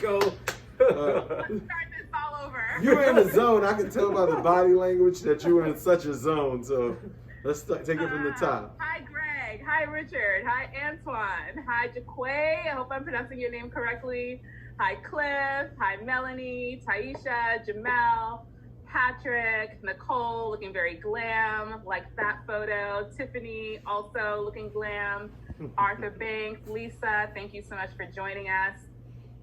go. Start this all over. You're in the zone. I can tell by the body language that you were in such a zone. So let's take it from the top. Hi, Greg. Hi, Richard. Hi, Antoine. Hi, Jaquay. I hope I'm pronouncing your name correctly. Hi, Cliff. Hi, Melanie, Taisha, Jamel, Patrick, Nicole, looking very glam, like that photo. Tiffany, also looking glam. Arthur Banks, Lisa, thank you so much for joining us.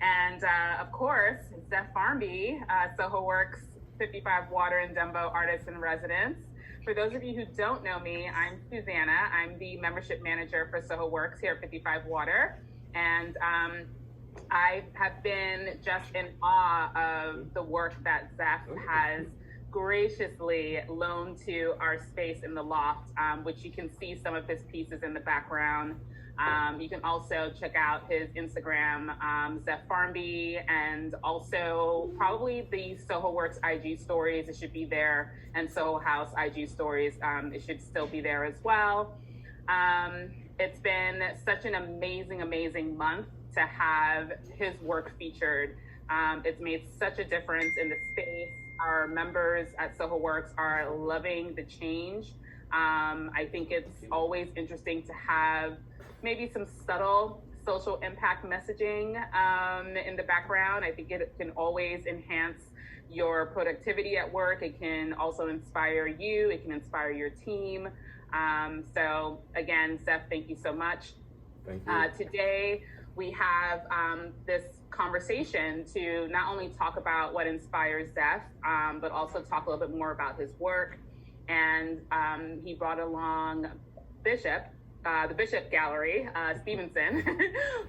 And of course, Zeph Farmby, SohoWorks 55 Water and Dumbo Artist in Residence. For those of you who don't know me, I'm Susanna. I'm the membership manager for SohoWorks here at 55 Water. And I have been just in awe of the work that Zeph has graciously loaned to our space in the loft, which you can see some of his pieces in the background. You can also check out his Instagram, Zeph Farmby, and also probably the SohoWorks IG stories. It should be there, and Soho House IG stories. It should still be there as well. It's been such an amazing month to have his work featured. It's made such a difference in the space. Our members at SohoWorks are loving the change. I think it's always interesting to have maybe some subtle social impact messaging in the background. I think it can always enhance your productivity at work. It can also inspire you. It can inspire your team. So again, Zeph, thank you so much. Thank you. Today, we have this conversation to not only talk about what inspires Zeph, but also talk a little bit more about his work. And he brought along Bishop, the Bishop Gallery, Stevenson,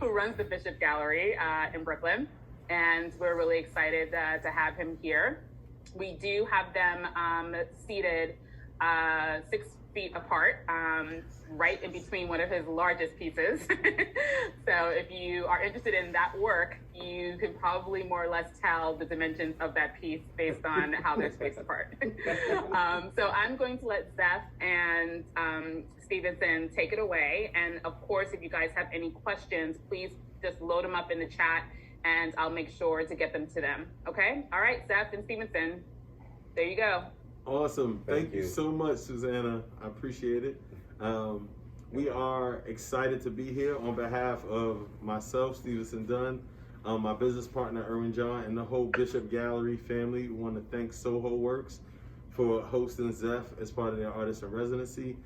who runs the Bishop Gallery in Brooklyn. And we're really excited to have him here. We do have them seated 6 feet apart, right in between one of his largest pieces. So if you are interested in that work, you can probably more or less tell the dimensions of that piece based on how they're spaced apart. So I'm going to let Zeph and Stevenson take it away. And of course, if you guys have any questions, please just load them up in the chat and I'll make sure to get them to them. Okay? All right, Zeph and Stevenson, there you go. Awesome. Thank you so much, Susanna. I appreciate it. We are excited to be here on behalf of myself, Stevenson Dunn, my business partner, Erwin John, and the whole Bishop Gallery family. We want to thank Soho Works for hosting Zeph as part of their artist in residency.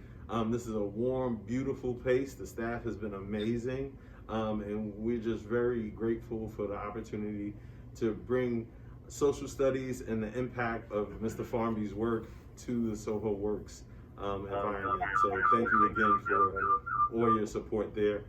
This is a warm, beautiful place. The staff has been amazing. And we're just very grateful for the opportunity to bring social studies and the impact of Mr. Farmby's work to the Soho Works environment. So thank you again for all your support there.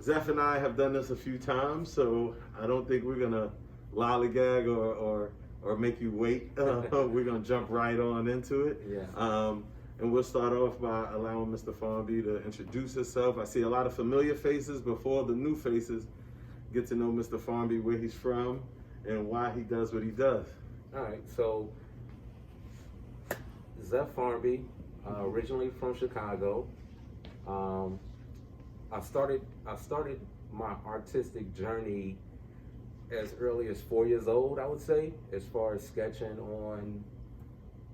Zeph and I have done this a few times, so I don't think we're gonna lollygag or make you wait. We're gonna jump right on into it. Yeah. And we'll start off by allowing Mr. Farmby to introduce himself. I see a lot of familiar faces before the new faces. Get to know Mr. Farmby, where he's from, and why he does what he does. All right, so Zeph Farmby, originally from Chicago. I started my artistic journey as early as 4 years old, I would say, as far as sketching on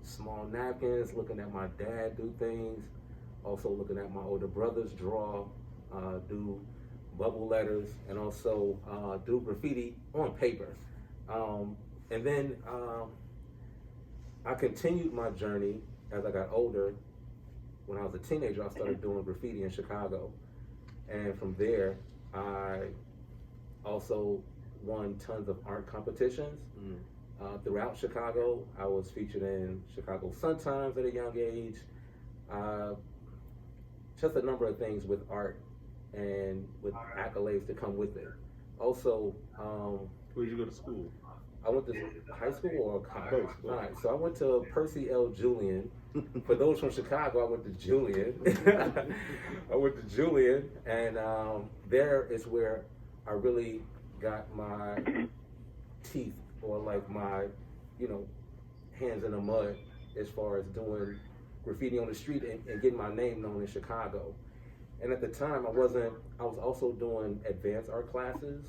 small napkins, looking at my dad do things, also looking at my older brothers draw, do bubble letters, and also do graffiti on paper. And then I continued my journey as I got older. When I was a teenager, I started doing graffiti in Chicago. And from there, I also won tons of art competitions. Throughout Chicago. I was featured in Chicago Sun-Times at a young age. Just a number of things with art and with accolades to come with it. Also, Where'd you go to school? I went to high school or college? All right, so I went to Percy L. Julian. For those from Chicago, I went to Julian. I went to Julian, and there is where I really got my teeth, or like my, hands in the mud as far as doing graffiti on the street and getting my name known in Chicago. And at the time, I was also doing advanced art classes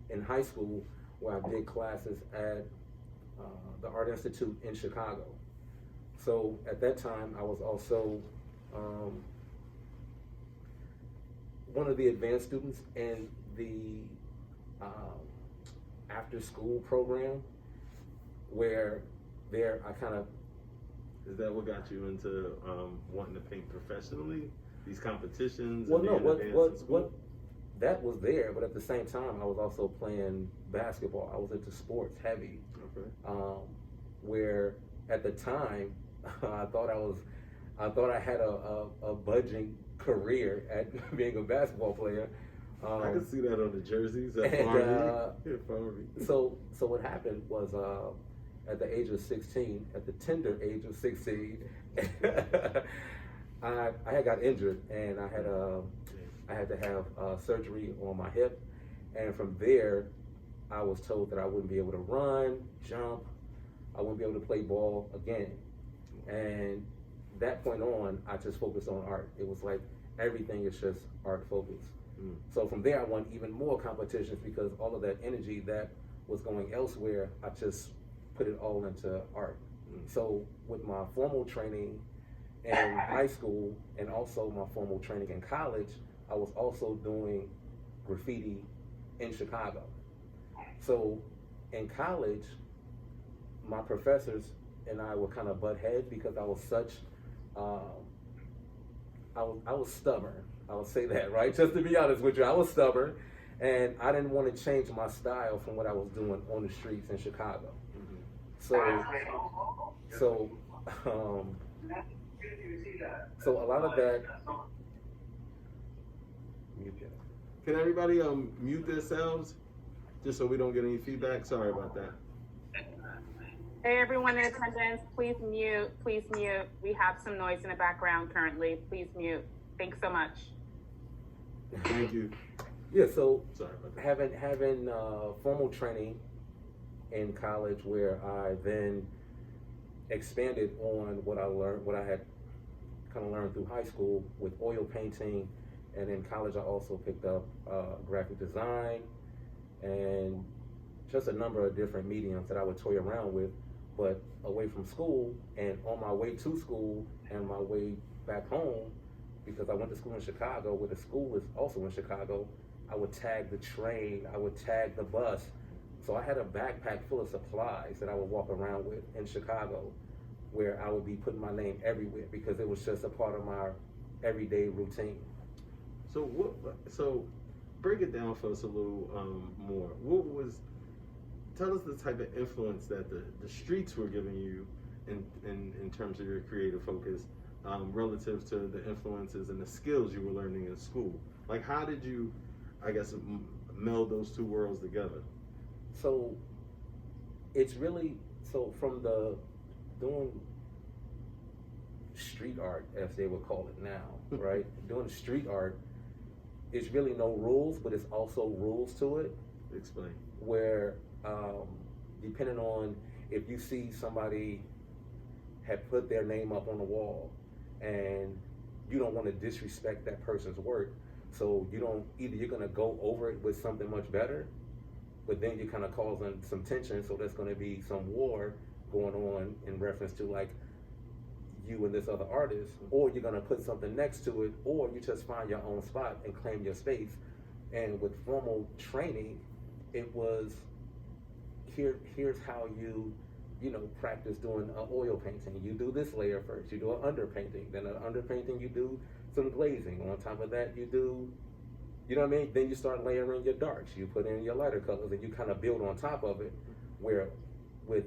in high school, where I did classes at the Art Institute in Chicago. So at that time, I was also one of the advanced students in the after school program, where there I kind of. Is that what got you into wanting to paint professionally? These competitions? Well, no, what that was there, but at the same time, I was also playing basketball. I was into sports heavy. Okay. Where at the time, I thought I had a budging career at being a basketball player. I can see that on the jerseys. So what happened was at the age of 16, at the tender age of 16, I had got injured, and I had to have surgery on my hip, and from there, I was told that I wouldn't be able to run, jump, I wouldn't be able to play ball again. And that point on, I just focused on art. It was like everything is just art focused. So from there, I won even more competitions because all of that energy that was going elsewhere, I just put it all into art. So with my formal training in high school and also my formal training in college, I was also doing graffiti in Chicago. So in college, my professors and I were kind of butt heads because I was such, I was stubborn. I would say that, right? Just to be honest with you, I was stubborn, and I didn't want to change my style from what I was doing on the streets in Chicago. So a lot of that. Can everybody mute themselves, just so we don't get any feedback? Sorry about that. Hey, everyone in attendance, please mute, please mute. We have some noise in the background currently. Please mute. Thanks so much. Thank you. Yeah, so sorry about that. Having formal training in college, where I then expanded on what I learned, what I had kind of learned through high school with oil painting, and in college I also picked up graphic design and just a number of different mediums that I would toy around with. But away from school and on my way to school and my way back home, because I went to school in Chicago, where the school is also in Chicago, I would tag the train, I would tag the bus. So I had a backpack full of supplies that I would walk around with in Chicago, where I would be putting my name everywhere because it was just a part of my everyday routine. So break it down for us a little more. Tell us the type of influence that the streets were giving you in terms of your creative focus, relative to the influences and the skills you were learning in school. Like, how did you, I guess, meld those two worlds together? So it's really, from the doing street art, as they would call it now, right? Doing street art, it's really no rules, but it's also rules to it. Explain. Where, depending on if you see somebody had put their name up on the wall and you don't want to disrespect that person's work, so you're going to go over it with something much better, but then you're kind of causing some tension, so there's going to be some war going on in reference to like you and this other artist, or you're going to put something next to it, or you just find your own spot and claim your space. And with formal training, it was here's how you practice doing an oil painting. You do this layer first, you do an underpainting, then an underpainting you do some glazing. On top of that you do, you know what I mean? Then you start layering your darks, you put in your lighter colors, and you kind of build on top of it. Where with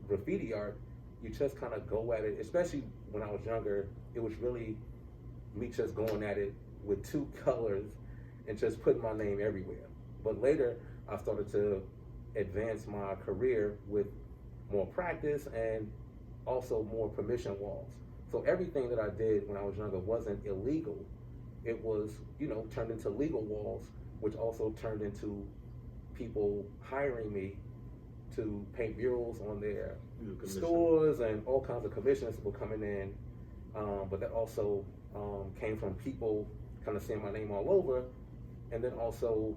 graffiti art, you just kind of go at it, especially when I was younger, it was really me just going at it with two colors and just putting my name everywhere. But later, I started to advance my career with more practice and also more permission walls. So everything that I did when I was younger wasn't illegal. It was, turned into legal walls, which also turned into people hiring me to paint murals on their stores, and all kinds of commissions were coming in. But that also came from people kind of seeing my name all over, and then also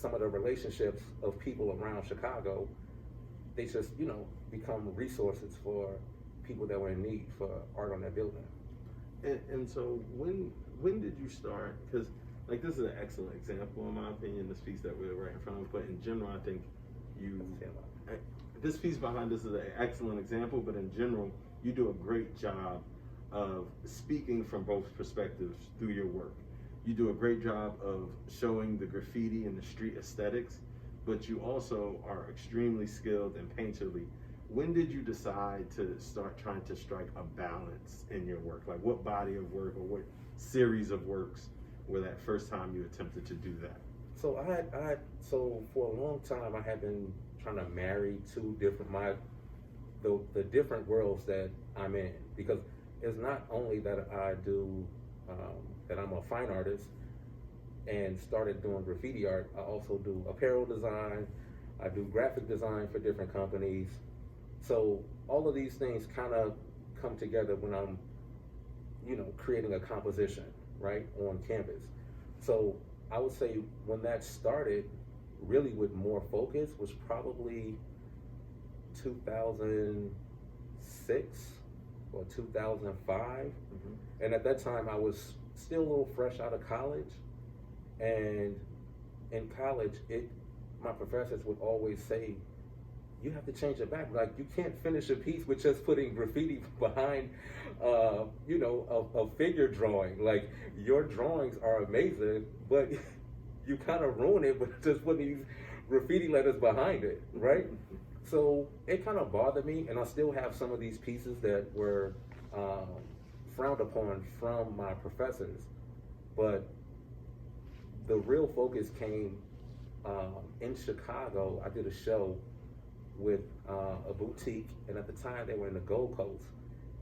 some of the relationships of people around Chicago, they just, you know, become resources for people that were in need for art on that building. And so when did you start? Because like this is an excellent example in my opinion, this piece that we're right in front of, but in general I think this piece behind this is an excellent example, but in general you do a great job of speaking from both perspectives through your work. You do a great job of showing the graffiti and the street aesthetics, but you also are extremely skilled and painterly. When did you decide to start trying to strike a balance in your work? Like what body of work or what series of works were that first time you attempted to do that? So so for a long time I had been trying to marry two different, the different worlds that I'm in, because it's not only that I do, that I'm a fine artist and started doing graffiti art, I also do apparel design, I do graphic design for different companies. So all of these things kind of come together when I'm, you know, creating a composition, right, on canvas. So I would say when that started, really with more focus, was probably 2006 or 2005. Mm-hmm. And at that time I was still a little fresh out of college. And in college, my professors would always say, you have to change it back. Like, you can't finish a piece with just putting graffiti behind, you know, a figure drawing. Like, your drawings are amazing, but you kind of ruin it with just putting these graffiti letters behind it, right? So it kind of bothered me, and I still have some of these pieces that were frowned upon from my professors. But the real focus came in Chicago. I did a show with a boutique, and at the time they were in the Gold Coast.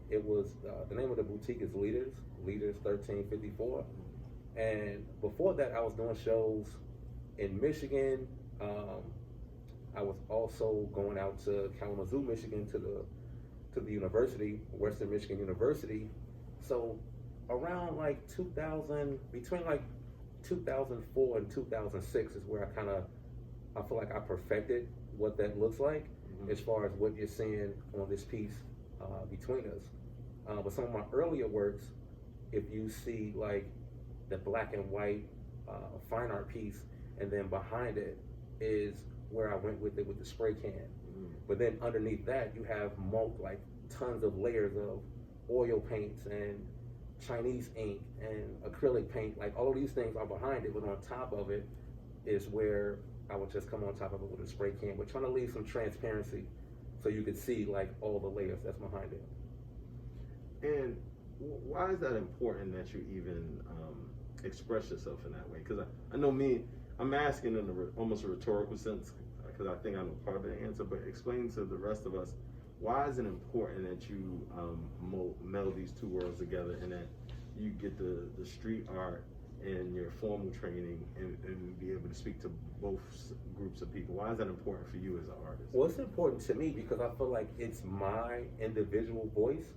It was, the name of the boutique is Leaders 1354. And before that I was doing shows in Michigan. I was also going out to Kalamazoo, Michigan, to the university, Western Michigan University. So around like 2000, between like 2004 and 2006 is where I feel like I perfected what that looks like, mm-hmm. as far as what you're seeing on this piece between us. But some of my earlier works, if you see like the black and white fine art piece, and then behind it is where I went with it with the spray can. Mm-hmm. But then underneath that you have like tons of layers of oil paints and Chinese ink and acrylic paint. Like all of these things are behind it, but on top of it is where I would just come on top of it with a spray can. We're trying to leave some transparency so you could see like all the layers that's behind it. And why is that important that you even express yourself in that way? Because I know I'm asking in almost a rhetorical sense, because I think I know part of the answer, but explain to the rest of us, why is it important that you meld these two worlds together, and that you get the street art and your formal training and be able to speak to both groups of people? Why is that important for you as an artist? Well, it's important to me because I feel like it's my individual voice,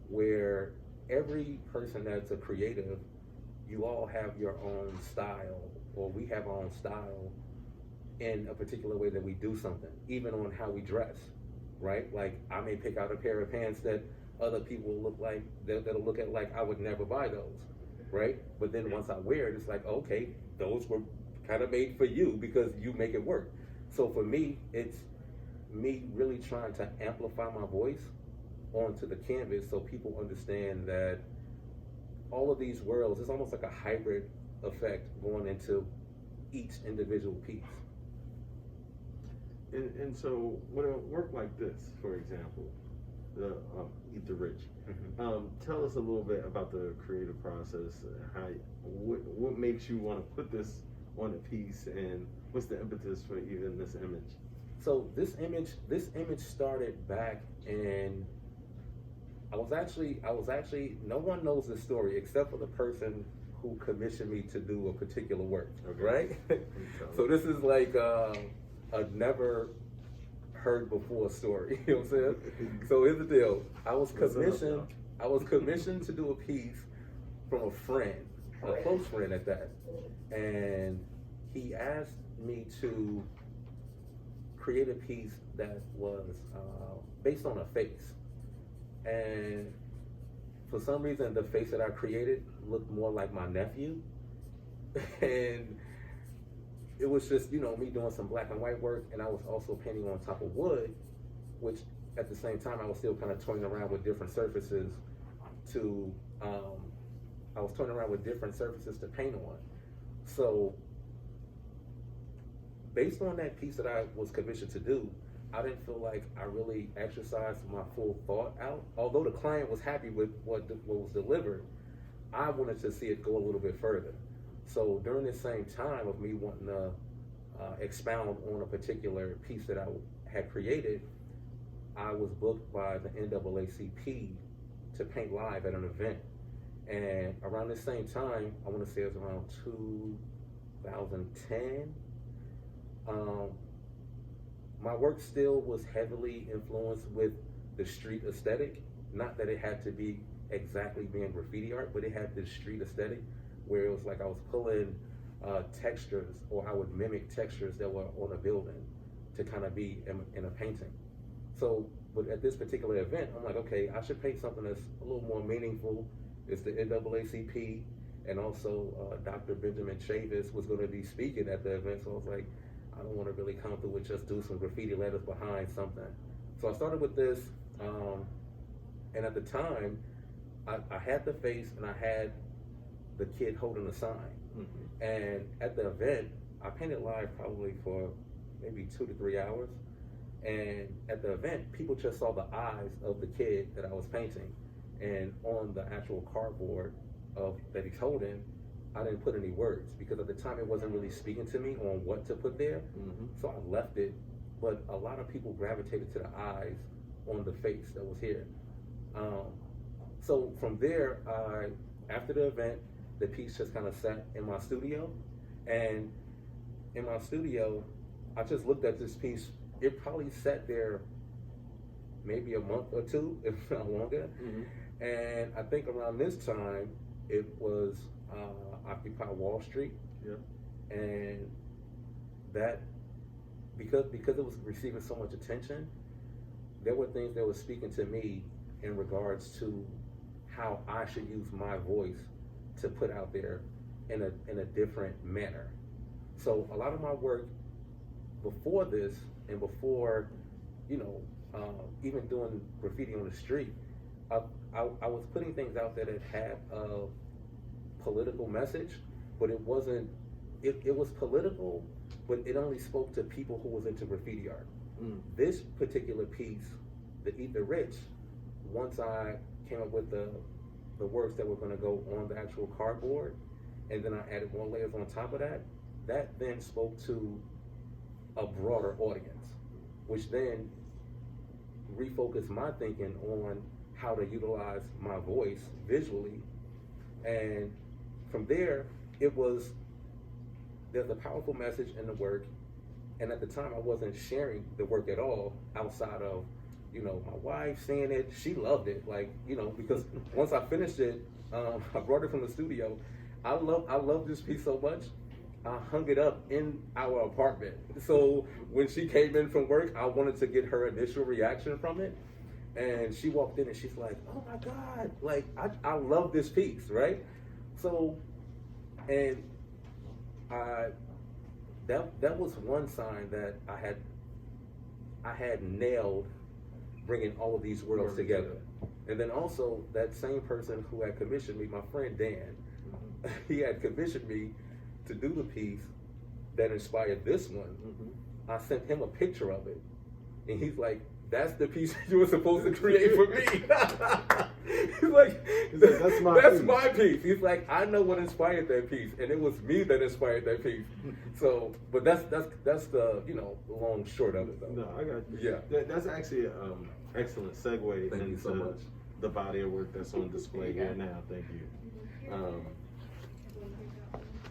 where every person that's a creative, you all have your own style, or we have our own style in a particular way that we do something, even on how we dress, right? Like I may pick out a pair of pants that other people will look like, that'll look at like I would never buy those, right? But then once I wear it, it's like, okay, those were kind of made for you because you make it work. So for me, it's me really trying to amplify my voice onto the canvas so people understand that all of these worlds, it's almost like a hybrid effect going into each individual piece. And so when a work like this, for example, the Eat the Rich, mm-hmm. Tell us a little bit about the creative process. What makes you want to put this on a piece, and what's the impetus for even this image? So this image started back in, I was actually, no one knows this story except for the person who commissioned me to do a particular work, okay. Right? So this is like a never heard before story, you know what I'm saying? So here's the deal. I was commissioned to do a piece from a friend, a close friend at that. And he asked me to create a piece that was based on a face. And for some reason, the face that I created looked more like my nephew. And it was just, me doing some black and white work, and I was also painting on top of wood, which at the same time, I was still kind of toying around with different surfaces to paint on. So based on that piece that I was commissioned to do, I didn't feel like I really exercised my full thought out. Although the client was happy with what was delivered, I wanted to see it go a little bit further. So during this same time of me wanting to expound on a particular piece that I had created, I was booked by the NAACP to paint live at an event. And around the same time, I want to say it was around 2010, my work still was heavily influenced with the street aesthetic. Not that it had to be exactly being graffiti art, but it had this street aesthetic where it was like I was pulling textures, or I would mimic textures that were on a building to kind of be in a painting. So, but at this particular event, I'm like, okay, I should paint something that's a little more meaningful. It's the NAACP, and also Dr. Benjamin Chavis was going to be speaking at the event. So I was like, I don't want to really come through with just do some graffiti letters behind something. So I started with this, and at the time, I had the face and I had the kid holding a sign. Mm-hmm. And at the event, I painted live probably for maybe 2 to 3 hours. And at the event, people just saw the eyes of the kid that I was painting. And on the actual cardboard that he's holding, I didn't put any words because at the time it wasn't really speaking to me on what to put there. Mm-hmm. So I left it, but a lot of people gravitated to the eyes on the face that was here. So from there, after the event, the piece just kind of sat in my studio. And in my studio, I just looked at this piece. It probably sat there maybe a month or two, if not longer. Mm-hmm. And I think around this time, it was Occupy Wall Street. Yeah. And that, because it was receiving so much attention, there were things that were speaking to me in regards to how I should use my voice to put out there in a different manner. So a lot of my work before this and before, even doing graffiti on the street, I was putting things out there that had a political message, but it wasn't, it was political, but it only spoke to people who was into graffiti art. Mm. This particular piece, the Eat the Rich, once I came up with the words that were gonna go on the actual cardboard, and then I added more layers on top of that, that then spoke to a broader audience, which then refocused my thinking on how to utilize my voice visually. And from there, there's a powerful message in the work. And at the time, I wasn't sharing the work at all outside of, my wife seeing it. She loved it, because once I finished it, I brought it from the studio. I love this piece so much, I hung it up in our apartment. So when she came in from work, I wanted to get her initial reaction from it. And she walked in and she's like, oh my God, I love this piece, right? So, and that was one sign that I had nailed bringing all of these worlds together. And then also that same person who had commissioned me, my friend Dan, he had commissioned me to do the piece that inspired this one. Mm-hmm. I sent him a picture of it, and he's like, that's the piece you were supposed to create for me. He's like, that's my piece. He's like, I know what inspired that piece, and it was me that inspired that piece. So, but that's the long short of it, though. No, I got you. Yeah, that's actually an excellent segue Thank you so much. The body of work that's on display here now. Thank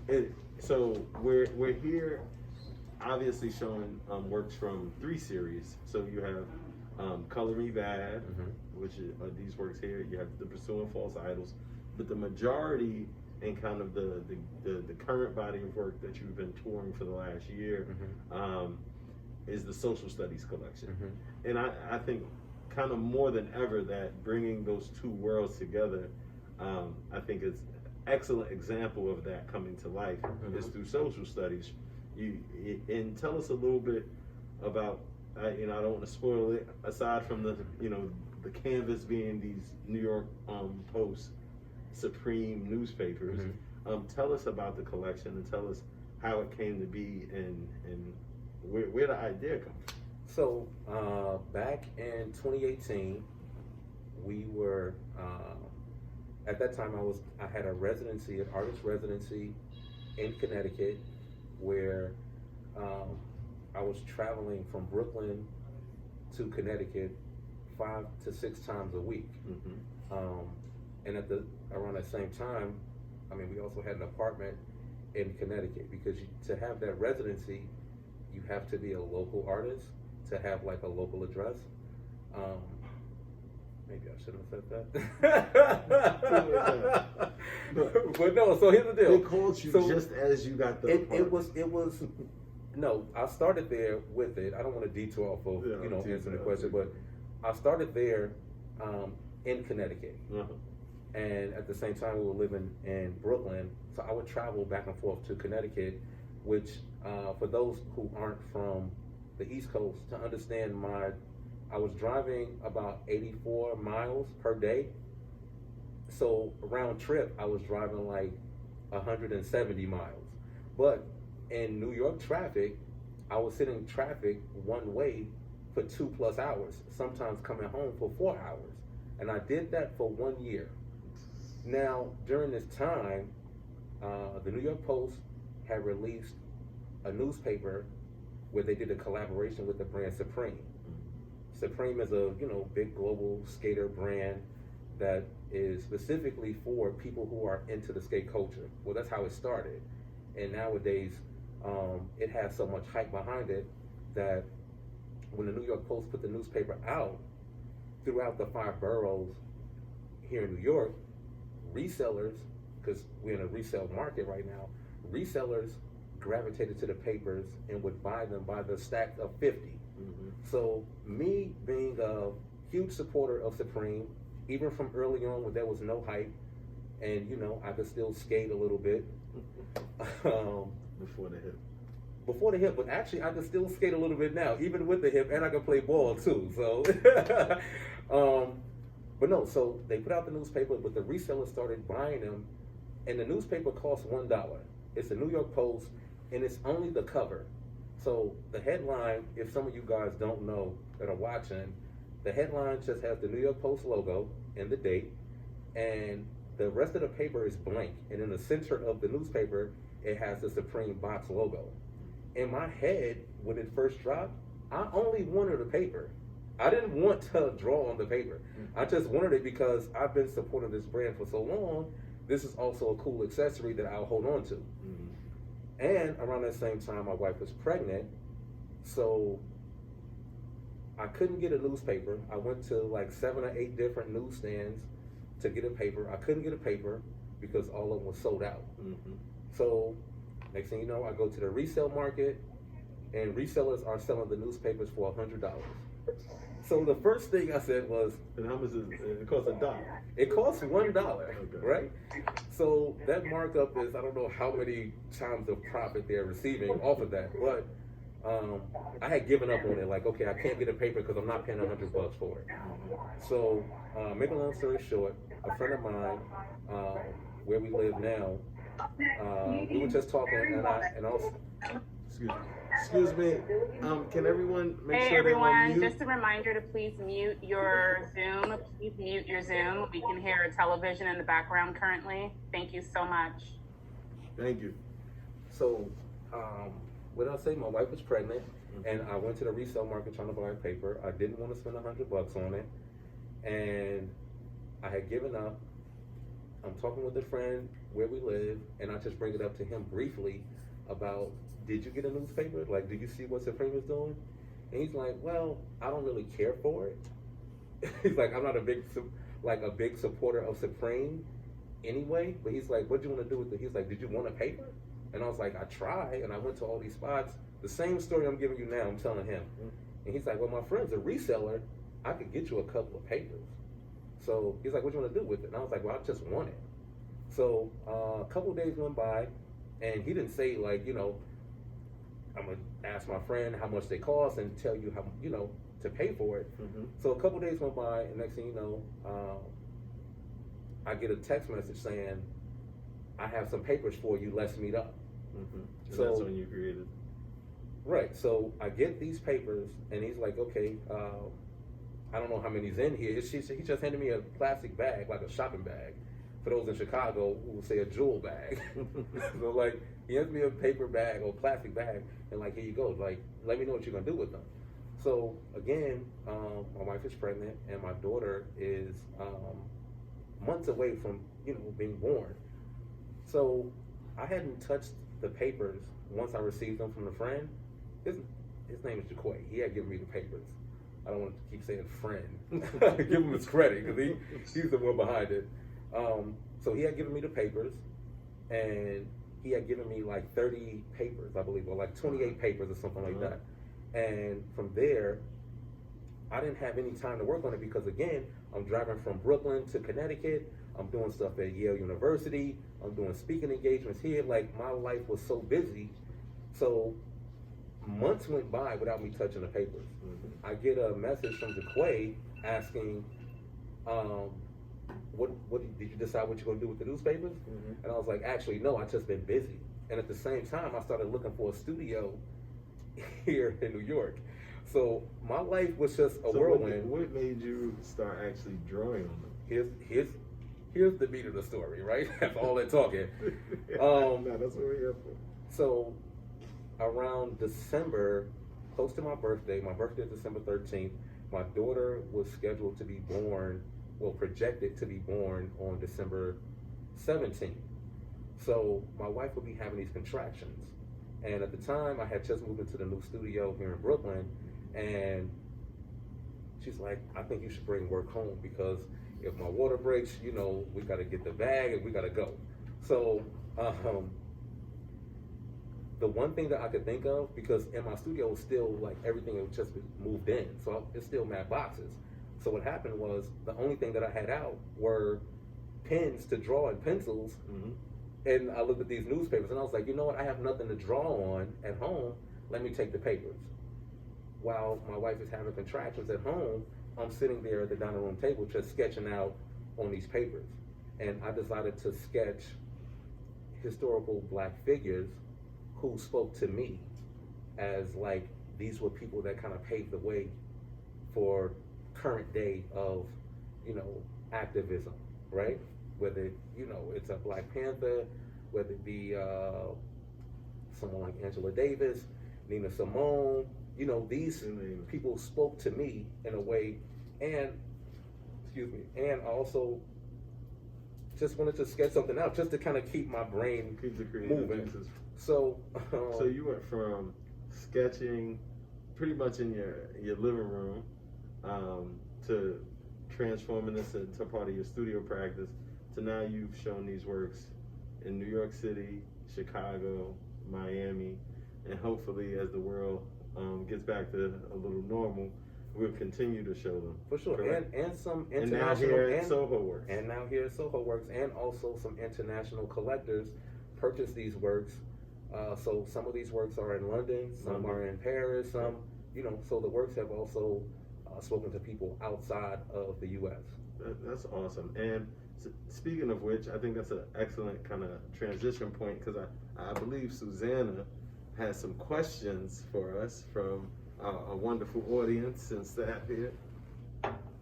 you. So we're here, obviously showing works from 3 series. So you have Color Me Bad, mm-hmm. which are these works here. You have The Pursuing False Idols, but the majority and kind of the current body of work that you've been touring for the last year, is the social studies collection. And I think kind of more than ever that bringing those two worlds together, I think is excellent example of that coming to life is through social studies. And tell us a little bit about, I don't want to spoil it, aside from the canvas being these New York Post Supreme newspapers. Tell us about the collection and tell us how it came to be and where the idea comes from. So back in 2018, we were at that time I had a residency, an artist residency in Connecticut, where I was traveling from Brooklyn to Connecticut 5 to 6 times a week. And around that same time, we also had an apartment in Connecticut, because to have that residency, you have to be a local artist to have like a local address. Maybe I shouldn't have said that. But no, so here's the deal. They called you just as you got the apartment. It was no, I started there with it. I don't want to detour off of answering the question, but I started there in Connecticut. And at the same time, we were living in Brooklyn, so I would travel back and forth to Connecticut, which for those who aren't from the East Coast, to understand I was driving about 84 miles per day. So round trip, I was driving like 170 miles. But in New York traffic, I was sitting in traffic one way for 2+ hours, sometimes coming home for 4 hours. And I did that for 1 year. Now, during this time, the New York Post had released a newspaper where they did a collaboration with the brand Supreme. Supreme is a big global skater brand that is specifically for people who are into the skate culture. Well, that's how it started. And nowadays, it has so much hype behind it that when the New York Post put the newspaper out, throughout the 5 boroughs here in New York, resellers, because we're in a resale market right now, resellers gravitated to the papers and would buy them by the stack of 50. So me being a huge supporter of Supreme, even from early on when there was no hype, and I could still skate a little bit. Before the hip, but actually I can still skate a little bit now, even with the hip, and I can play ball too. So, but no. So they put out the newspaper, but the resellers started buying them, and the newspaper costs $1. It's the New York Post, and it's only the cover. So the headline, if some of you guys don't know that are watching, the headline just has the New York Post logo and the date, and the rest of the paper is blank. And in the center of the newspaper, it has the Supreme box logo. In my head, when it first dropped, I only wanted a paper. I didn't want to draw on the paper. I just wanted it because I've been supporting this brand for so long. This is also a cool accessory that I'll hold on to. And around that same time, my wife was pregnant, so I couldn't get a newspaper. I went to like 7 or 8 different newsstands to get a paper. I couldn't get a paper because all of them were sold out. So next thing you know, I go to the resale market, and resellers are selling the newspapers for $100. So the first thing I said was, and how much is it? It costs $1. It costs $1, right? So that markup is, I don't know how many times of profit they're receiving off of that, but I had given up on it. Like, okay, I can't get a paper because I'm not paying $100 for it. So, make a long story short, a friend of mine, where we live now, we were just talking, and also, excuse me. Can everyone make hey sure everyone, they're on mute? just a reminder to please mute your Zoom. Please mute your Zoom. We can hear a television in the background currently. Thank you so much. Thank you. So, what I say, my wife was pregnant, and I went to the resale market trying to buy a paper. I didn't want to spend $100 on it, and I had given up. I'm talking with a friend where we live, and I just bring it up to him briefly about, did you get a newspaper? Like, did you see what Supreme is doing? And he's like, well, I don't really care for it. He's like, I'm not a big supporter of Supreme. anyway. But he's like, what do you want to do with it? He's like, did you want a paper? And I was like, I tried, and I went to all these spots. The same story I'm giving you now, I'm telling him. And he's like, well, my friend's a reseller. I could get you a couple of papers. So he's like, what do you want to do with it? And I was like, well, I just want it. So a couple of days went by, and he didn't say, like, you know, I'm going to ask my friend how much they cost and tell you how, you know, to pay for it. So a couple of days went by, and next thing you know, I get a text message saying, I have some papers for you, let's meet up. So that's when you created. Right, so I get these papers, and he's like, okay, I don't know how many's in here. He just handed me a plastic bag, like a shopping bag. For those in Chicago who will say a jewel bag. So like, he hands me a paper bag or plastic bag, and like, here you go. Like, let me know what you're gonna do with them. So again, my wife is pregnant, and my daughter is months away from, you know, being born. So I hadn't touched the papers once I received them from the friend. His name is Jaquay. He had given me the papers. I don't want to keep saying friend. Give him his credit, because he's the one behind it. So he had given me the papers, and he had given me like 30 papers, I believe, or like 28 papers or something like that. And from there, I didn't have any time to work on it because, again, I'm driving from Brooklyn to Connecticut. I'm doing stuff at Yale University. I'm doing speaking engagements here. Like, my life was so busy. So months went by without me touching the papers. I get a message from Jaquay asking, what did you decide what you're going to do with the newspapers? And I was like, actually, no, I've just been busy. And at the same time, I started looking for a studio here in New York. So my life was just a whirlwind. What made you start actually drawing on them? Here's the meat of the story, right? That's all they're talking. No, that's what we're here for. So around December, close to my birthday is December 13th, my daughter was scheduled to be born, well, projected to be born on December 17th. So my wife would be having these contractions. And at the time, I had just moved into the new studio here in Brooklyn, and she's like, I think you should bring work home, because if my water breaks, you know, we got to get the bag and we got to go. So the one thing that I could think of, because in my studio was still like everything had just been moved in, so it's still mad boxes. So what happened was, the only thing that I had out were pens to draw and pencils. And I looked at these newspapers, and I was like, you know what, I have nothing to draw on at home, let me take the papers. While my wife is having contractions at home, I'm sitting there at the dining room table just sketching out on these papers. And I decided to sketch historical Black figures who spoke to me as like, these were people that kind of paved the way for current day of, you know, activism, right? Whether, you know, it's a Black Panther, whether it be someone like Angela Davis, Nina Simone, you know, these people spoke to me in a way, and, and I also just wanted to sketch something out, just to kind of keep my brain moving. So you went from sketching pretty much in your living room to transforming this into part of your studio practice, to now you've shown these works in New York City, Chicago, Miami, and hopefully as the world gets back to a little normal, we'll continue to show them. For sure, and some international, and now here at Soho Works. And now here at Soho Works, and also some international collectors purchase these works. So some of these works are in London, some are in Paris, some, you know, so the works have also spoken to people outside of the U.S. That's awesome. And speaking of which, I think that's an excellent kind of transition point, because I believe Susanna has some questions for us from a wonderful audience and staff here.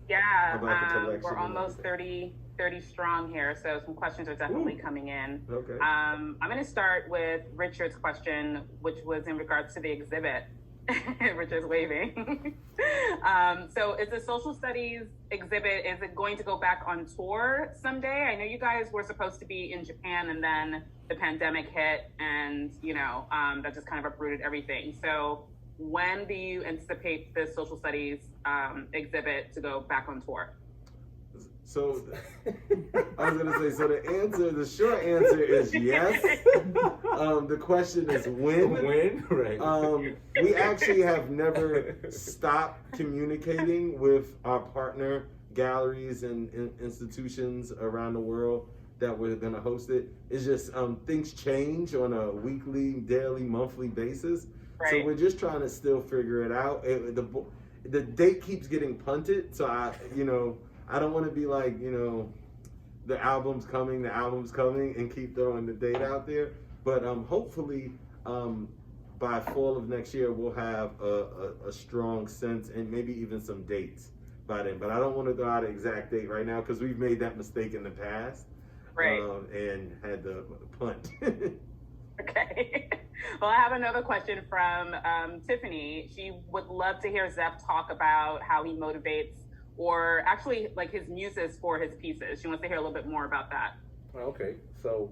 Yeah, we're almost 30 strong here, so some questions are definitely coming in. Okay. I'm going to start with Richard's question, which was in regards to the exhibit. Richard's waving. So it's a social studies exhibit. Is it going to go back on tour someday? I know you guys were supposed to be in Japan, and then the pandemic hit, and, you know, that just kind of uprooted everything. So when do you anticipate the social studies exhibit to go back on tour? So I was gonna say, so the short answer is yes. The question is when. When, right. We actually have never stopped communicating with our partner galleries and institutions around the world that we're gonna host it. It's just things change on a weekly, daily, monthly basis. Right. So we're just trying to still figure it out. The date keeps getting punted, so I don't want to be like, the album's coming, and keep throwing the date out there. But hopefully, by fall of next year, we'll have a strong sense and maybe even some dates by then. But I don't want to throw out an exact date right now because we've made that mistake in the past, right? And had to punt. Okay. Well, I have another question from Tiffany. She would love to hear Zeph talk about how he motivates, or actually like his muses for his pieces. She wants to hear a little bit more about that. Okay, so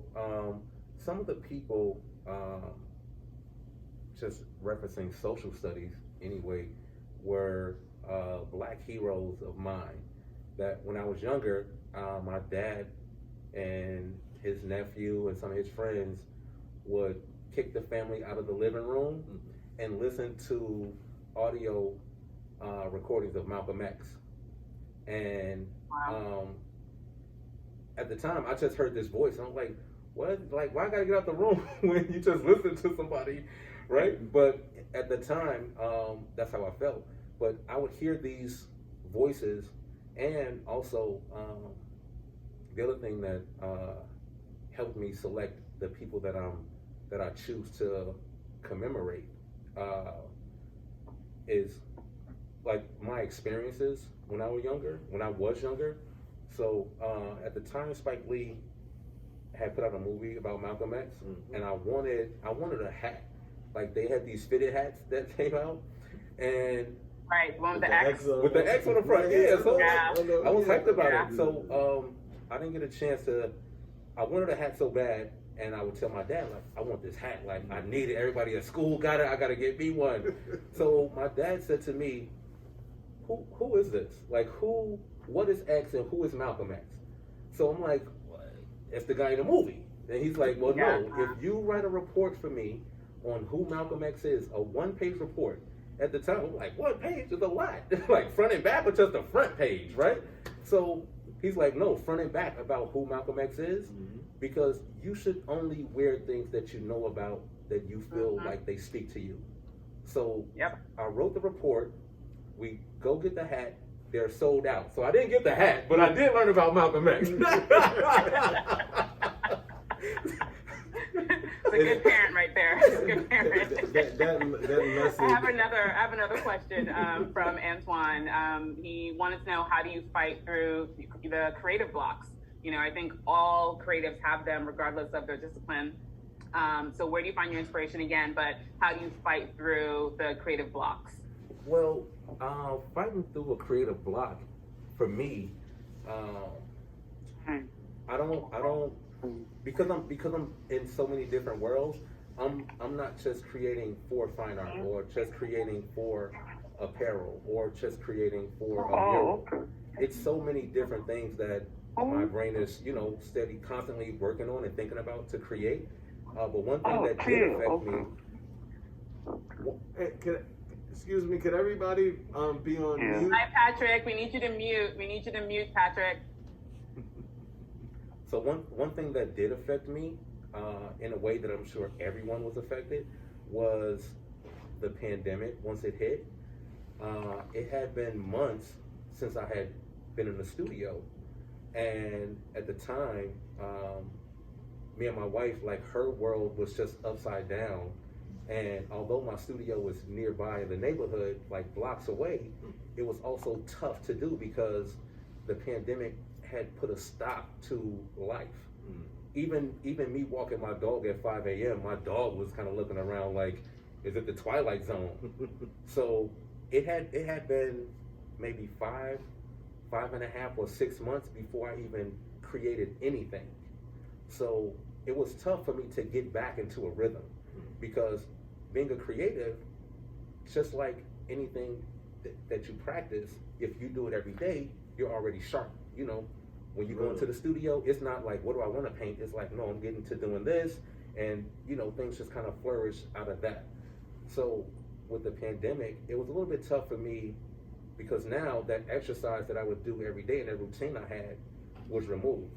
some of the people, just referencing social studies anyway, were Black heroes of mine. That when I was younger, my dad and his nephew and some of his friends would kick the family out of the living room and listen to audio recordings of Malcolm X. And at the time, I just heard this voice, and I'm like, what? Like, why I gotta get out the room when you just listen to somebody, right? But at the time, that's how I felt. But I would hear these voices, and also the other thing that helped me select the people that I choose to commemorate is like my experiences when I was younger. So at the time, Spike Lee had put out a movie about Malcolm X, and I wanted a hat. Like they had these fitted hats that came out, and right, one with the X. With the X on the front, yeah. So yeah. I was hyped about it. So I didn't get a chance to. I wanted a hat so bad, and I would tell my dad, like, I want this hat. Like, I need it. Everybody at school got it. I got to get me one. So my dad said to me, who is this? Like, what is X and who is Malcolm X? So I'm like, well, it's the guy in the movie. And he's like, well, no, if you write a report for me on who Malcolm X is, a one-page report. At the time, I'm like, one page is a lot. Like, front and back, or just the front page, right? So he's like, no, front and back about who Malcolm X is, because you should only wear things that you know about, that you feel like they speak to you. So I wrote the report. We go get the hat. They're sold out. So I didn't get the hat, but I did learn about Malcolm X. It's a good parent right there. Good parent. That I have another question from Antoine. He wanted to know, how do you fight through the creative blocks? I think all creatives have them regardless of their discipline. So where do you find your inspiration again? But how do you fight through the creative blocks? Well, fighting through a creative block, for me, I don't. Because I'm in so many different worlds, I'm not just creating for fine art, or just creating for apparel, or just creating for a mural. It's so many different things that my brain is, steady, constantly working on and thinking about to create. But one thing that did affect me. Excuse me, could everybody be on mute? Hi, Patrick. We need you to mute, Patrick. So one thing that did affect me, in a way that I'm sure everyone was affected, was the pandemic. Once it hit, it had been months since I had been in the studio, and at the time, me and my wife, like, her world was just upside down. And although my studio was nearby in the neighborhood, like blocks away, it was also tough to do because the pandemic had put a stop to life. Even me walking my dog at 5 a.m., my dog was kind of looking around like, is it the Twilight Zone? So it had been maybe five and a half or 6 months before I even created anything. So it was tough for me to get back into a rhythm, because being a creative, just like anything that you practice, if you do it every day, you're already sharp. When you go into the studio, it's not like, what do I want to paint? It's like, no, I'm getting to doing this, and you know, things just kind of flourish out of that. So with the pandemic, it was a little bit tough for me because now that exercise that I would do every day and that routine I had was removed.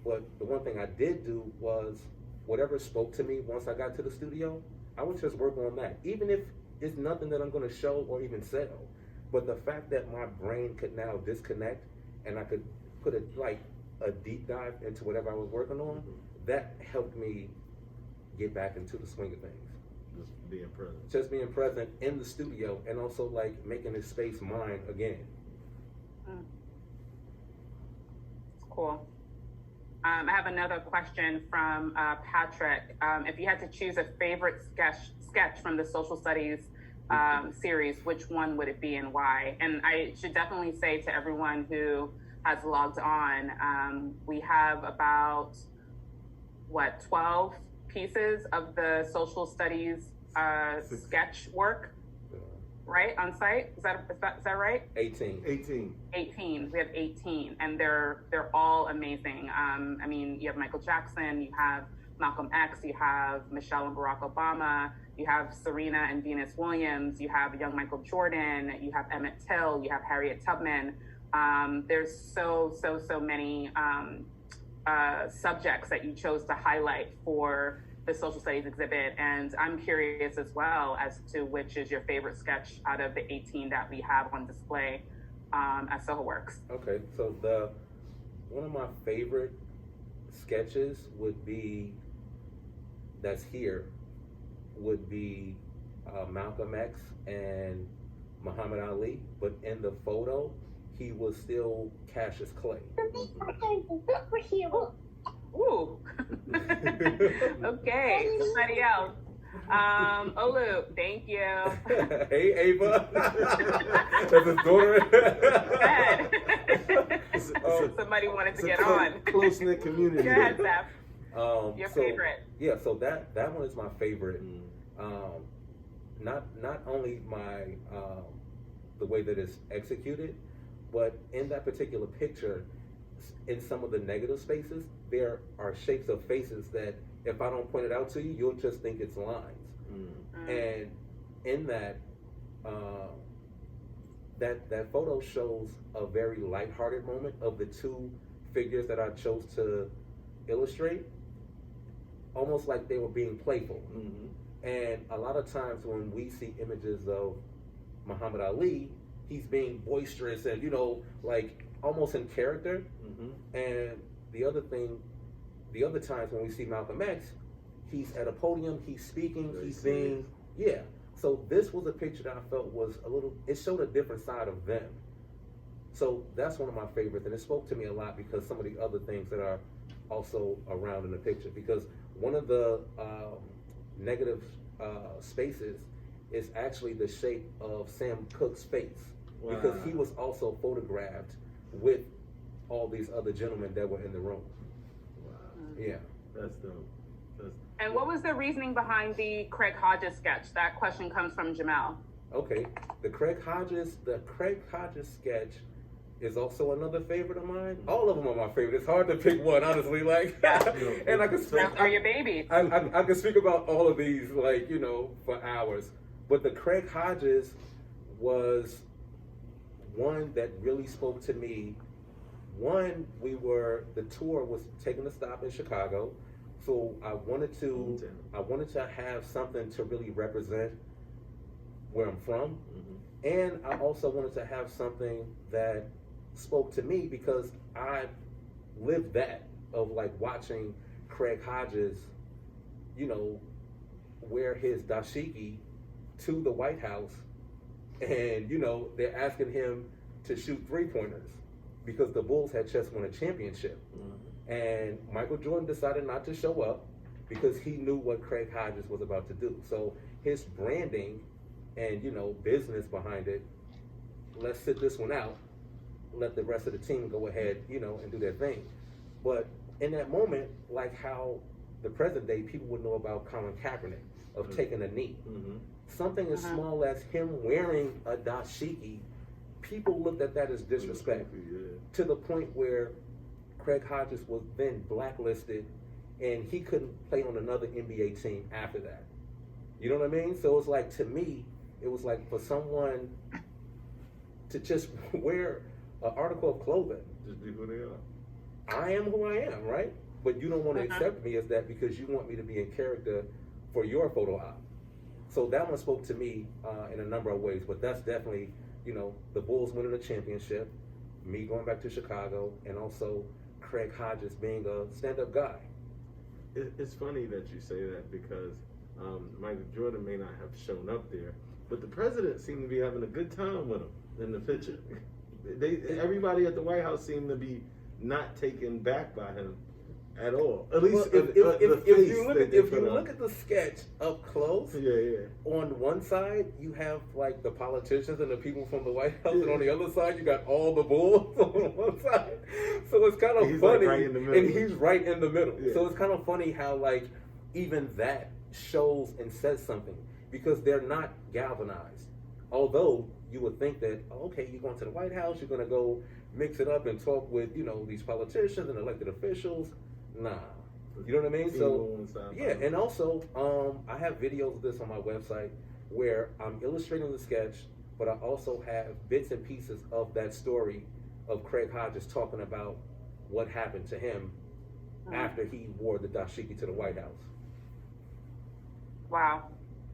But the one thing I did do was whatever spoke to me once I got to the studio, I would just work on that. Even if it's nothing that I'm going to show or even sell. But the fact that my brain could now disconnect and I could put a deep dive into whatever I was working on, that helped me get back into the swing of things. Just being present. Just being present in the studio and also like making this space mine again. Cool. I have another question from Patrick. If you had to choose a favorite sketch from the social studies series, which one would it be and why? And I should definitely say to everyone who has logged on, we have about 12 pieces of the social studies sketch work, right, on site? Is that right? 18. We have 18, and they're all amazing. I mean, you have Michael Jackson, you have Malcolm X, you have Michelle and Barack Obama, you have Serena and Venus Williams, you have young Michael Jordan, you have Emmett Till, you have Harriet Tubman. There's so many subjects that you chose to highlight for the social studies exhibit, and I'm curious as well as to which is your favorite sketch out of the 18 that we have on display at SohoWorks. Okay, so one of my favorite sketches would be Malcolm X and Muhammad Ali, but in the photo he was still Cassius Clay. Ooh. Okay, somebody else. Olu, thank you. Hey, Ava. That's his daughter. Somebody wanted to get on. Close-knit community. Go ahead, Zeph. Your favorite. Yeah, so that one is my favorite. Not only the way that it's executed, but in that particular picture, in some of the negative spaces, there are shapes of faces that if I don't point it out to you, you'll just think it's lines. And in that photo shows a very lighthearted moment of the two figures that I chose to illustrate, almost like they were being playful. And a lot of times when we see images of Muhammad Ali, he's being boisterous and, you know, like almost in character. And the other times when we see Malcolm X, he's at a podium, he's speaking, he's being, So this was a picture that I felt was it showed a different side of them. So that's one of my favorites, and it spoke to me a lot because some of the other things that are also around in the picture. Because one of the negative spaces is actually the shape of Sam Cooke's face. Wow. Because he was also photographed with all these other gentlemen that were in the room. Wow. Yeah. That's dope. And what was the reasoning behind the Craig Hodges sketch? That question comes from Jamel. Okay. The Craig Hodges sketch is also another favorite of mine. All of them are my favorite. It's hard to pick one, honestly. Like, and I can speak. Those are your babies. I can speak about all of these, like, you know, for hours. But the Craig Hodges was one that really spoke to me. One, the tour was taking a stop in Chicago, so I wanted to have something to really represent where I'm from, and I also wanted to have something that spoke to me because I lived that of like watching Craig Hodges, you know, wear his dashiki to the White House, and you know they're asking him to shoot 3-pointers because the Bulls had just won a championship. And Michael Jordan decided not to show up because he knew what Craig Hodges was about to do. So his branding and, you know, business behind it, let's sit this one out, let the rest of the team go ahead, you know, and do their thing. But in that moment, like how the present day people would know about Colin Kaepernick of taking a knee. Something as small as him wearing a dashiki, people looked at that as disrespect to the point where Craig Hodges was then blacklisted, and he couldn't play on another NBA team after that. You know what I mean? So it's like, to me, it was like for someone to just wear an article of clothing. Just be who they are. I am who I am, right? But you don't want to accept me as that because you want me to be in character for your photo op. So that one spoke to me in a number of ways. But that's definitely, you know, the Bulls winning the championship, me going back to Chicago, and also Craig Hodges being a stand-up guy. It's funny that you say that because Michael Jordan may not have shown up there, but the president seemed to be having a good time with him in the picture. Everybody at the White House seemed to be not taken back by him at all. At least if you look at the sketch up close, on one side you have like the politicians and the people from the White House, and on the other side you got all the bulls on one side. So it's kind of funny, like right in the middle. And he's right in the middle. So it's kind of funny how like even that shows and says something, because they're not galvanized. Although you would think that, okay, you're going to the White House, you're going to go mix it up and talk with, you know, these politicians and elected officials. Nah, you know what I mean? So yeah, and also I have videos of this on my website where I'm illustrating the sketch, but I also have bits and pieces of that story of Craig Hodges talking about what happened to him after he wore the dashiki to the White House. Wow.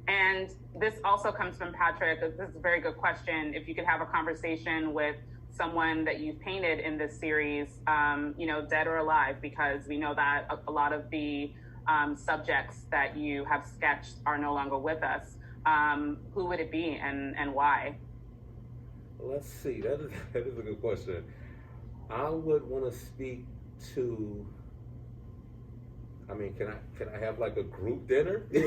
And this also comes from Patrick. This is a very good question. If you could have a conversation with someone that you've painted in this series, you know, dead or alive, because we know that a lot of the subjects that you have sketched are no longer with us. Who would it be and why? Let's see. That is a good question. I would want to speak to. I mean, can I have like a group dinner? A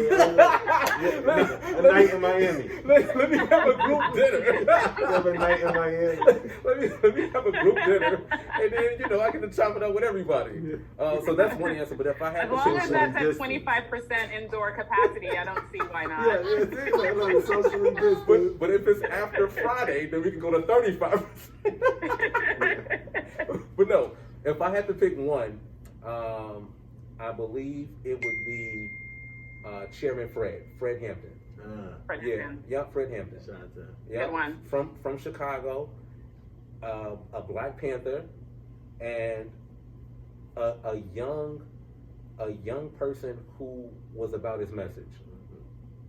night in Miami. Let me have a group dinner. Have a night in Miami. Let me have a group dinner, and then, you know, I get to chop it up with everybody. So that's one answer. But if I had as long as that's at 25% indoor capacity, I don't see why not. Like socially distant. But if it's after Friday, then we can go to 35%. But no, if I had to pick one. I believe it would be Chairman Fred Hampton. Fred Hampton. Fred Hampton. Good one. From Chicago, a Black Panther, and a young person who was about his message.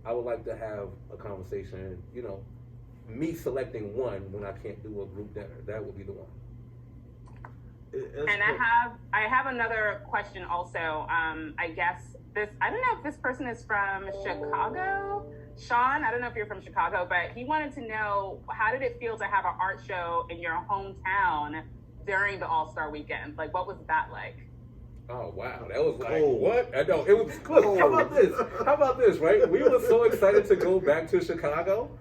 I would like to have a conversation. You know, me selecting one when I can't do a group dinner. That would be the one. And I have another question also. I guess I don't know if this person is from Chicago. Sean, I don't know if you're from Chicago, but he wanted to know, how did it feel to have an art show in your hometown during the All-Star weekend? Like, what was that like? Oh, wow. That was like, what? I know. It was, look, how about this, right? We were so excited to go back to Chicago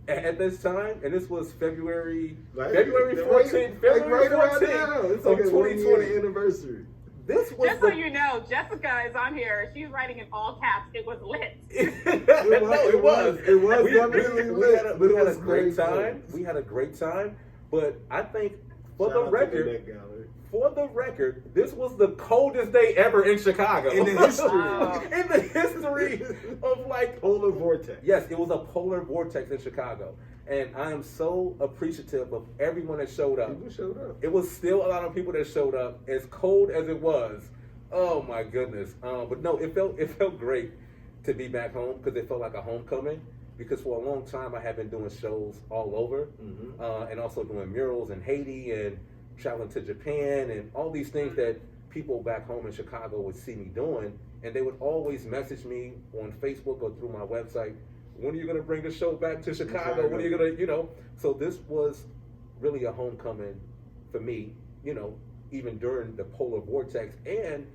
at this time, and this was February 14th, it's like a 2020 anniversary. This was just so you know, Jessica is on here. She's writing in all caps. It was lit. It was definitely lit. We had a great time. We had a great time, but I think for the record, this was the coldest day ever in Chicago. In the history. In the history of like polar vortex. Yes, it was a polar vortex in Chicago. And I am so appreciative of everyone that showed up. People showed up. It was still a lot of people that showed up, as cold as it was. Oh my goodness. But no, it felt great to be back home, because it felt like a homecoming. Because for a long time I had been doing shows all over, and also doing murals in Haiti and traveling to Japan and all these things that people back home in Chicago would see me doing, and they would always message me on Facebook or through my website, when are you going to bring the show back to Chicago? When are you going to, you know? So this was really a homecoming for me, you know, even during the polar vortex. And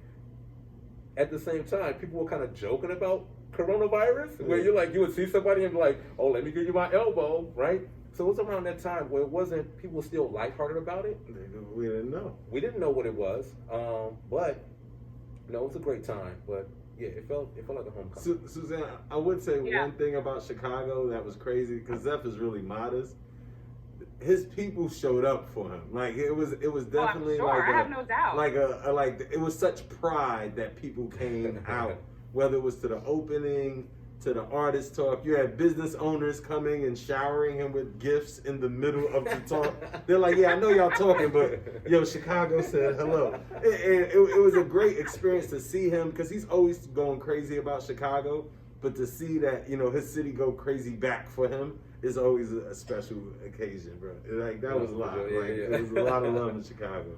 at the same time, people were kind of joking about coronavirus, where you would see somebody and be like, oh, let me give you my elbow, right? So it was around that time where people were still lighthearted about it. We didn't know. We didn't know what it was, but no, it was a great time. But yeah, it felt like a homecoming. Susanna, I would say one thing about Chicago that was crazy, because Zeph is really modest. his people showed up for him. Like it was definitely sure. like I have no doubt. Like it was such pride that people came out, whether it was to the opening, to the artist talk. You had business owners coming and showering him with gifts in the middle of the talk. They're like, yeah, I know y'all talking, but yo, Chicago said hello. And it was a great experience to see him, because he's always going crazy about Chicago, but to see that, you know, his city go crazy back for him is always a special occasion, bro. Like, that was a lot. Like, it was a lot of love in Chicago.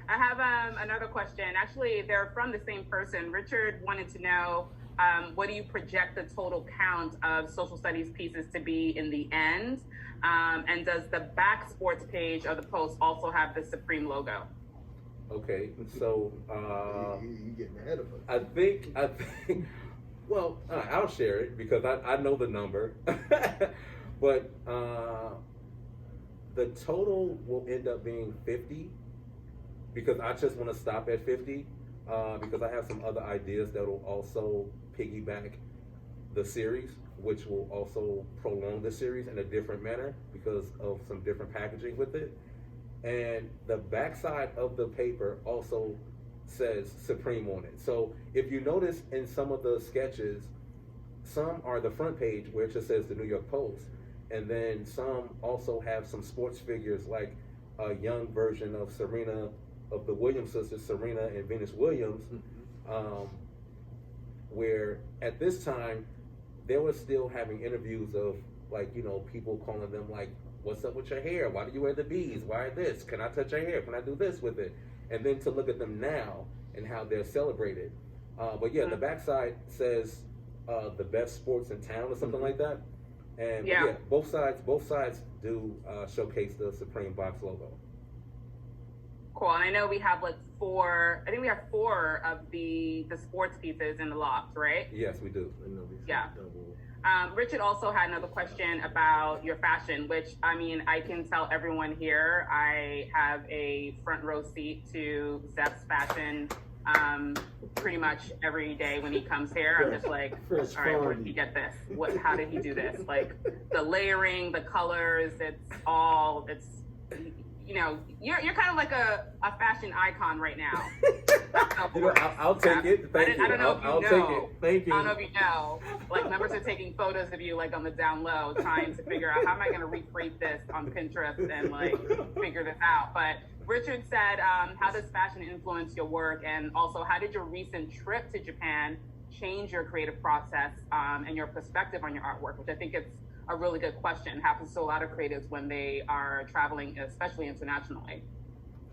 I have another question. Actually, they're from the same person. Richard wanted to know, what do you project the total count of social studies pieces to be in the end? And does the back sports page of the post also have the Supreme logo? Okay, so you getting ahead of us. I think. Well, I'll share it because I know the number, but the total will end up being 50, because I just want to stop at 50, because I have some other ideas that will also piggyback the series, which will also prolong the series in a different manner because of some different packaging with it. And the backside of the paper also says Supreme on it. So if you notice in some of the sketches, some are the front page where it just says the New York Post, and then some also have some sports figures, like a young version of Serena, of the Williams sisters, Serena and Venus Williams, where at this time they were still having interviews of, like, you know, people calling them like, what's up with your hair? Why do you wear the beads? Why this? Can I touch your hair? Can I do this with it? And then to look at them now and how they're celebrated. But yeah, the backside says the best sports in town or something like that. And yeah, both sides do showcase the Supreme box logo. Cool. And I know we have like four of the sports pieces in the loft, right? Yes, we do. Yeah. Richard also had another question about your fashion, which, I mean, I can tell everyone here, I have a front row seat to Zeph's fashion pretty much every day when he comes here. I'm just like, all right, where did he get this? How did he do this? Like, the layering, the colors, it's you know, you're kind of like a fashion icon right now. You know, I'll take it. Thank you. I don't know if you I'll know. Take it. Thank you. I don't know if you know. Like, members are taking photos of you, like, on the down low, trying to figure out how am I going to recreate this on Pinterest and, like, figure this out. But Richard said, how does fashion influence your work? And also, how did your recent trip to Japan change your creative process and your perspective on your artwork? Which I think it's a really good question. Happens to a lot of creatives when they are traveling, especially internationally.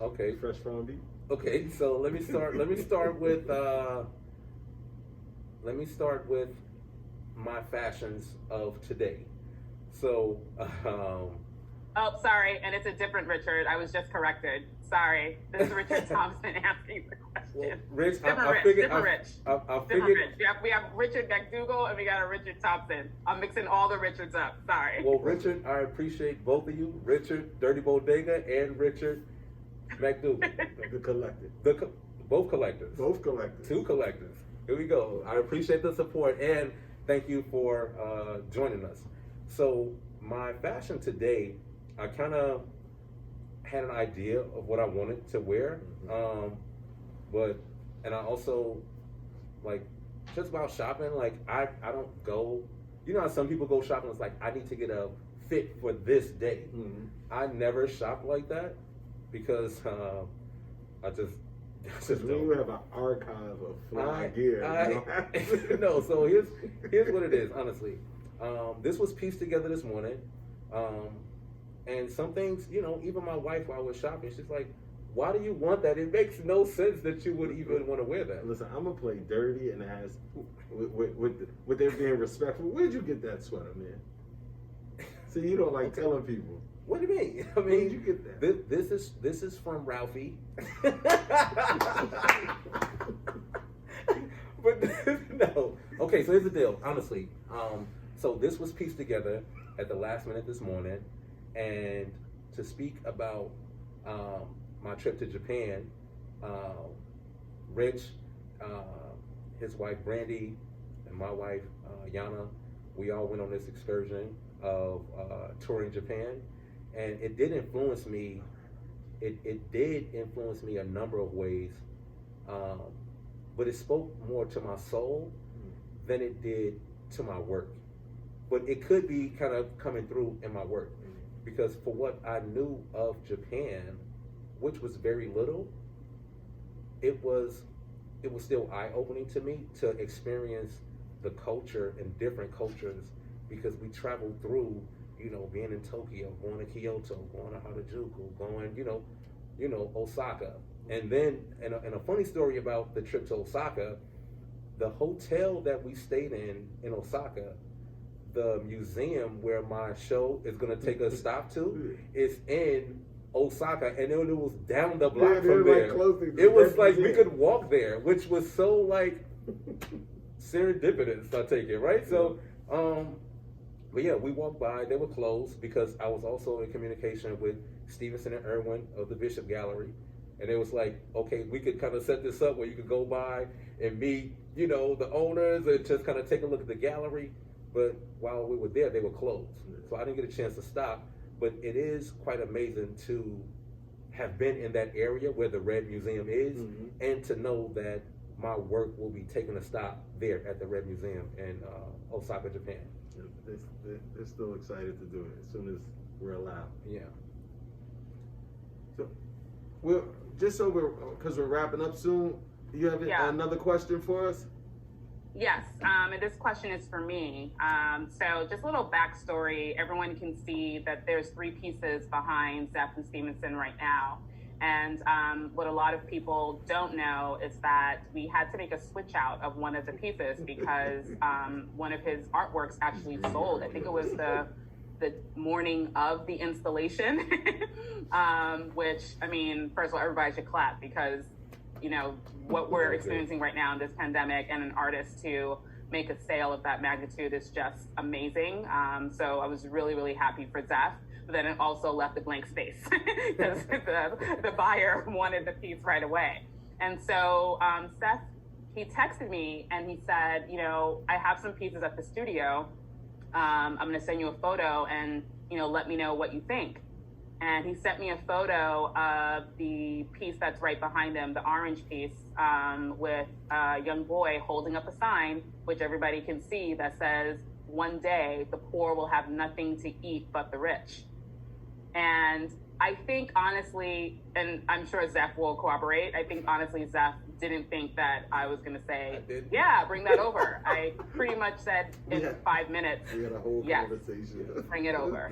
Okay, Fresh Farmby. Okay, so let me start with my fashions of today. So oh, sorry, and it's a different Richard. I was just corrected. Sorry, this is Richard Thompson asking the question. Well, Rich, different Rich. We have Richard McDougall and we got a Richard Thompson. I'm mixing all the Richards up. Sorry. Well, Richard, I appreciate both of you, Richard Dirty Bodega and Richard McDougall. The collective. Both collectors. Both collectors. Two collectors. Here we go. I appreciate the support and thank you for joining us. So my fashion today, I kind of had an idea of what I wanted to wear, and I also, like, just about shopping, like, I don't go, you know how some people go shopping, it's like, I need to get a fit for this day. I never shop like that because I just when you have an archive of fly gear. No, so here's what it is, honestly. This was pieced together this morning. And some things, you know, even my wife, while I was shopping, she's like, why do you want that? It makes no sense that you would even want to wear that. Listen, I'm going to play dirty and ask, with there being respectful, where'd you get that sweater, man? So you don't like telling people. What do you mean? I mean, where'd you get that? This is from Ralphie. But no. Okay, so here's the deal, honestly. So this was pieced together at the last minute this morning. And to speak about my trip to Japan, Rich, his wife Brandy, and my wife Yana, we all went on this excursion of touring Japan, and it did influence me. It did influence me a number of ways, but it spoke more to my soul than it did to my work. But it could be kind of coming through in my work, because for what I knew of Japan, which was very little, it was still eye-opening to me to experience the culture and different cultures, because we traveled through, being in Tokyo, going to Kyoto, going to Harajuku, going, Osaka. And then, and a funny story about the trip to Osaka, the hotel that we stayed in Osaka, the museum where my show is going to take us stop to is in Osaka, and it was down the block from there. It was like we could walk there, which was so like serendipitous, I take it, right? So, but yeah, we walked by, they were closed because I was also in communication with Stevenson and Irwin of the Bishop Gallery. And it was like, okay, we could kind of set this up where you could go by and meet, the owners and just kind of take a look at the gallery. But while we were there, they were closed. So I didn't get a chance to stop. But it is quite amazing to have been in that area where the Red Museum is, and to know that my work will be taking a stop there at the Red Museum in Osaka, Japan. They're still excited to do it as soon as we're allowed. Yeah. So, because we're wrapping up soon, you have another question for us? Yes, and this question is for me. So just a little backstory. Everyone can see that there's 3 pieces behind Zeph and Stevenson right now. And what a lot of people don't know is that we had to make a switch out of one of the pieces because one of his artworks actually sold. I think it was the morning of the installation, which, I mean, first of all, everybody should clap because, what we're experiencing right now in this pandemic, and an artist to make a sale of that magnitude is just amazing. So I was really, really happy for Zeph, but then it also left a blank space because the buyer wanted the piece right away. And so Seth, he texted me and he said, I have some pieces at the studio. I'm going to send you a photo and, let me know what you think. And he sent me a photo of the piece that's right behind him, the orange piece, with a young boy holding up a sign, which everybody can see, that says, "One day the poor will have nothing to eat but the rich." And I think honestly, and I'm sure Zeph will corroborate, I think honestly Zeph didn't think that I was going to say, yeah, bring that over. I pretty much said in 5 minutes, we had a whole conversation. Bring it over.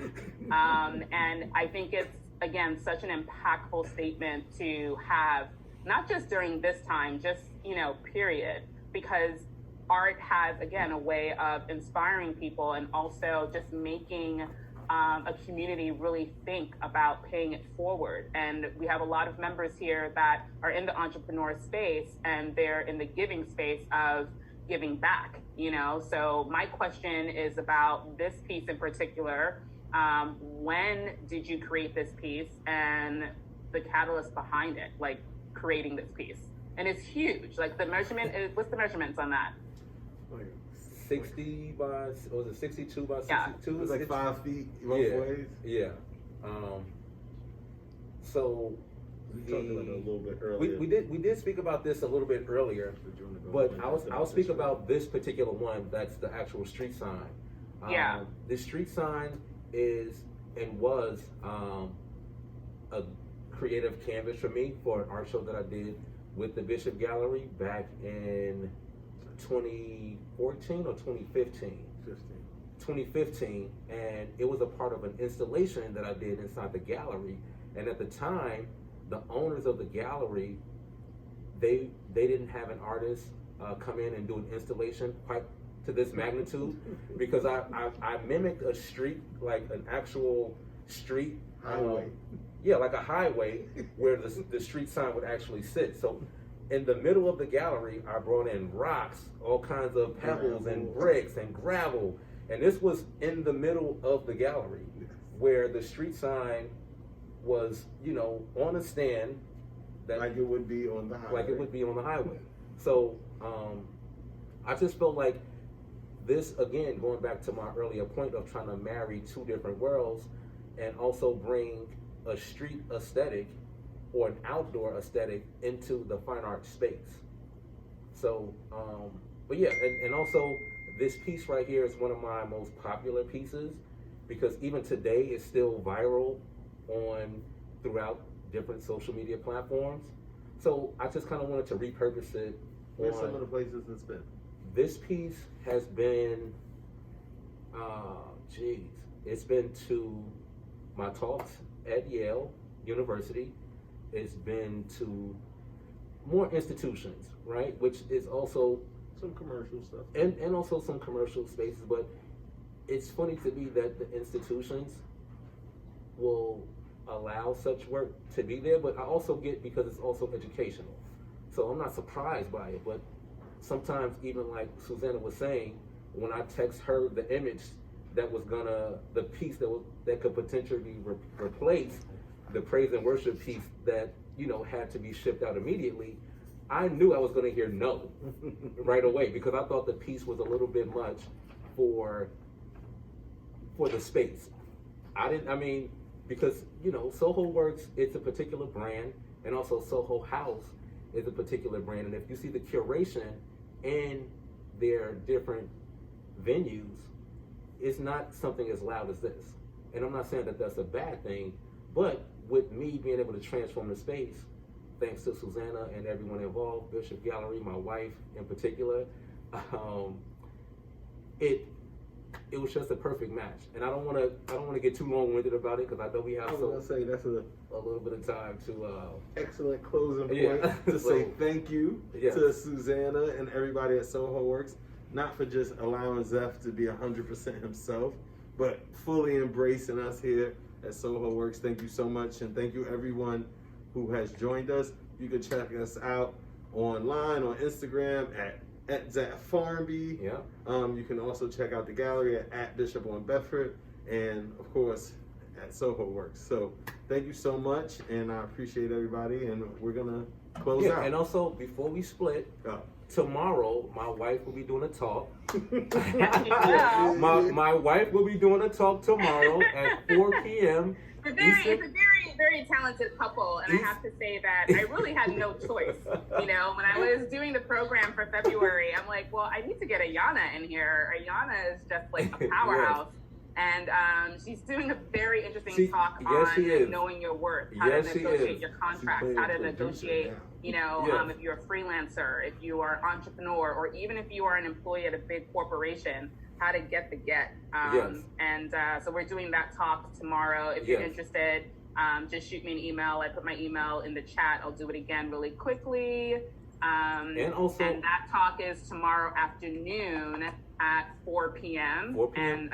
And I think it's, again, such an impactful statement to have, not just during this time, just, period, because art has, again, a way of inspiring people and also just making a community really think about paying it forward. And we have a lot of members here that are in the entrepreneur space, and they're in the giving space of giving back, So my question is about this piece in particular. When did you create this piece and the catalyst behind it, like creating this piece? And it's huge. Like the measurement is, what's the measurements on that? 60 by, was it 62 by 62? Yeah. It was like 5 feet both ways. Yeah. So we talked about it a little bit earlier. We did speak about this a little bit earlier, but I'll speak about this particular one. That's the actual street sign. The street sign is and was a creative canvas for me for an art show that I did with the Bishop Gallery back in 2014 or 2015. 2015, and it was a part of an installation that I did inside the gallery. And at the time, the owners of the gallery, they didn't have an artist come in and do an installation quite to this magnitude, because I mimicked a street, like an actual street highway. Like a highway where the street sign would actually sit. So in the middle of the gallery, I brought in rocks, all kinds of pebbles and bricks and gravel. And this was in the middle of the gallery where the street sign was, on a stand. Like it would be on the highway. So I just felt like this, again, going back to my earlier point of trying to marry two different worlds and also bring a street aesthetic or an outdoor aesthetic into the fine art space. So, but yeah, and also this piece right here is one of my most popular pieces because even today it's still viral throughout different social media platforms. So I just kind of wanted to repurpose it. Where's some of the places it's been? This piece has been, it's been to my talks at Yale University. It's been to more institutions, right? Which is also some commercial stuff. And also some commercial spaces, but it's funny to me that the institutions will allow such work to be there, but I also get because it's also educational. So I'm not surprised by it, but sometimes even like Susanna was saying, when I text her the image that was the piece that could potentially replace the praise and worship piece that, had to be shipped out immediately, I knew I was gonna hear no right away because I thought the piece was a little bit much for the space. Because, Soho Works, it's a particular brand, and also Soho House is a particular brand. And if you see the curation in their different venues, it's not something as loud as this. And I'm not saying that that's a bad thing, but with me being able to transform the space, thanks to Susanna and everyone involved, Bishop Gallery, my wife in particular, it was just a perfect match. And I don't want to get too long-winded about it because I know we have that's a little bit of time to excellent closing point to say thank you to Susanna and everybody at Soho Works, not for just allowing Zeph to be 100% himself, but fully embracing us here at Soho Works. Thank you so much, and thank you everyone who has joined us. You can check us out online on Instagram at Zeph Farmby. Yeah. You can also check out the gallery at Bishop on Bedford, and of course at Soho Works. So thank you so much, and I appreciate everybody, and we're gonna close out. And also before we split, tomorrow my wife will be doing a talk. my wife will be doing a talk tomorrow at 4 p.m. It's a very talented couple, and I have to say that I really had no choice. When I was doing the program for February, I'm like, well, I need to get Ayana in here. Ayana is just like a powerhouse. And she's doing a very interesting talk on knowing your worth, how to negotiate your contracts, how to negotiate, if you're a freelancer, if you are an entrepreneur, or even if you are an employee at a big corporation, how to get the get. So we're doing that talk tomorrow. If you're interested, just shoot me an email. I put my email in the chat. I'll do it again really quickly. And that talk is tomorrow afternoon at 4 p.m. And